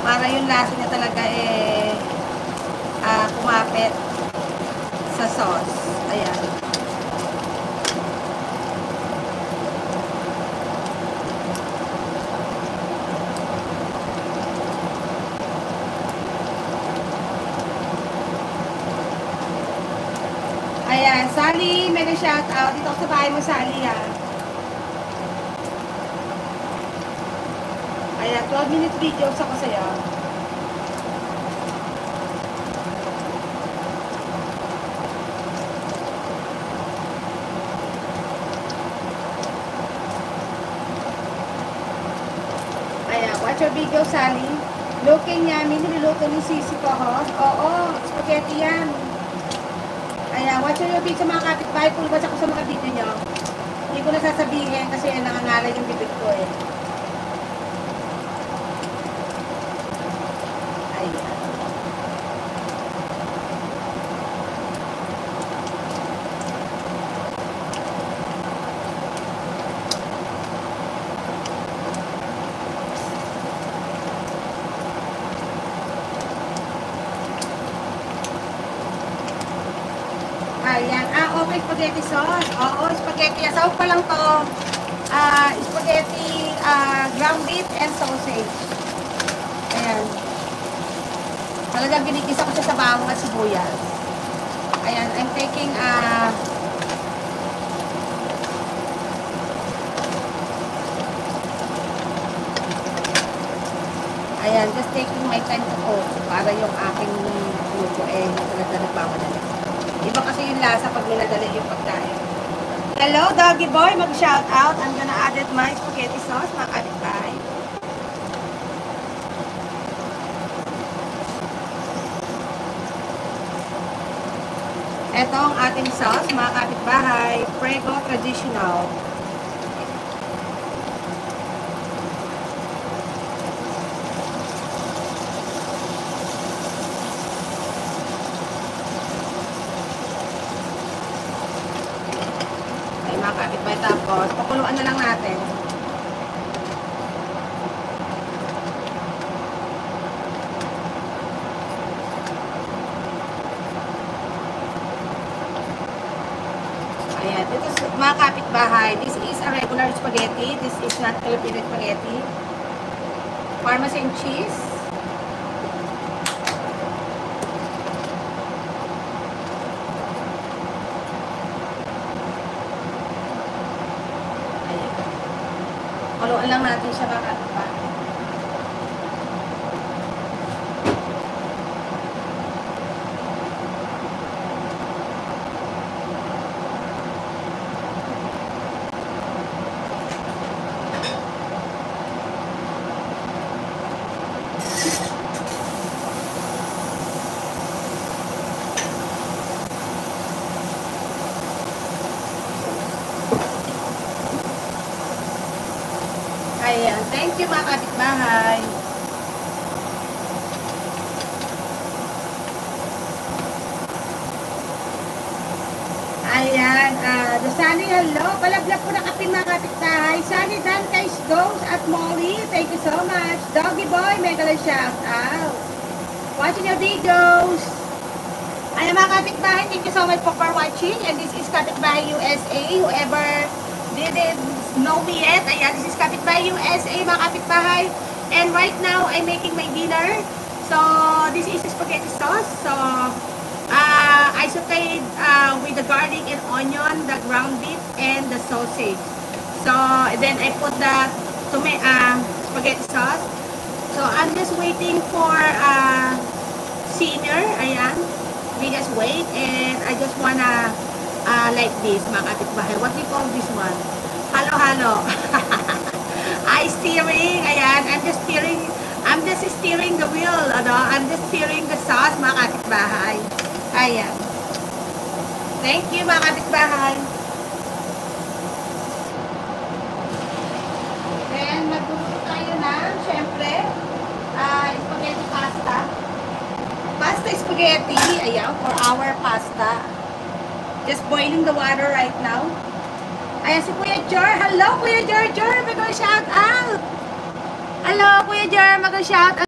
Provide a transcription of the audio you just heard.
Para yung lasa niya talaga kumapit sa sauce. Ayan. Ayan, Sally, may na-shout out. Dito ako sa bahay mo, Sally, ha. Ayan, 12-minute videos ako sa'yo. Ayan, watch your video, Sally. Looking yummy, niluluto ni Sisi ko, ho. Oo, spaghetti yan. Ayan, watch your video sa mga kapitbahay. Kung watch ako sa mga video nyo. Hindi ko na sasabihin kasi nangangalay yung bibig ko eh. Ayan. Ayan. Okay, spaghetti sauce. Oo, spaghetti. Sauce pa lang to. Spaghetti, ground beef and sausage. Ayan. Talagang ginikisa ko siya sa bawang at sibuyas. Ayan, I'm taking, ayan, just taking my time to cook para yung aking luto talaga nagmamadali. Iba kasi yung lasa pag minadali yung pagkain. Hello, Doggy Boy. Mag-shout out. I'm gonna add it my spaghetti sauce. Mga kapitbahay. Ito ang ating sauce. Mga kapitbahay. Prego Traditional. Tapos, pakuluan na lang natin. Ayan. Ito, mga kapitbahay, this is a regular spaghetti. This is not Filipino spaghetti. Parmesan cheese. Pakuluan lang natin siya mga kapitbahay. Ayan. Thank you mga kapitbahay. Ayan. Sunny, hello. Palaglag po na kape mga kapitbahay. Sunny, Dan, Kais, Goes, at Molly. Thank you so much. Doggy Boy, mega shout out. Watching your videos. Ayan mga kapitbahay. Thank you so much for watching. And this is Kapitbahay USA. Whoever didn't know me yet. Ayan, this is Kapitbahay USA, mga kapitbahay. And right now, I'm making my dinner. So, this is spaghetti sauce. So, I sauteed with the garlic and onion, the ground beef, and the sausage. So, then I put the spaghetti sauce. So, I'm just waiting for simmer. Ayan. We just wait. And I just wanna like this, mga kapitbahay. What do you call this one? Halo-halo. Steering. Ayan. I'm just steering the wheel. I'm just steering the sauce, mga kapitbahay. Ayan. Thank you, mga kapitbahay. Then, magluto tayo ng, syempre, spaghetti pasta. Pasta spaghetti. Ayan, for our pasta. Just boiling the water right now. Ayan si Kuya Jor. Hello, Kuya Jor. Mag-shout out. Hello, Kuya Jor. Mag-shout out.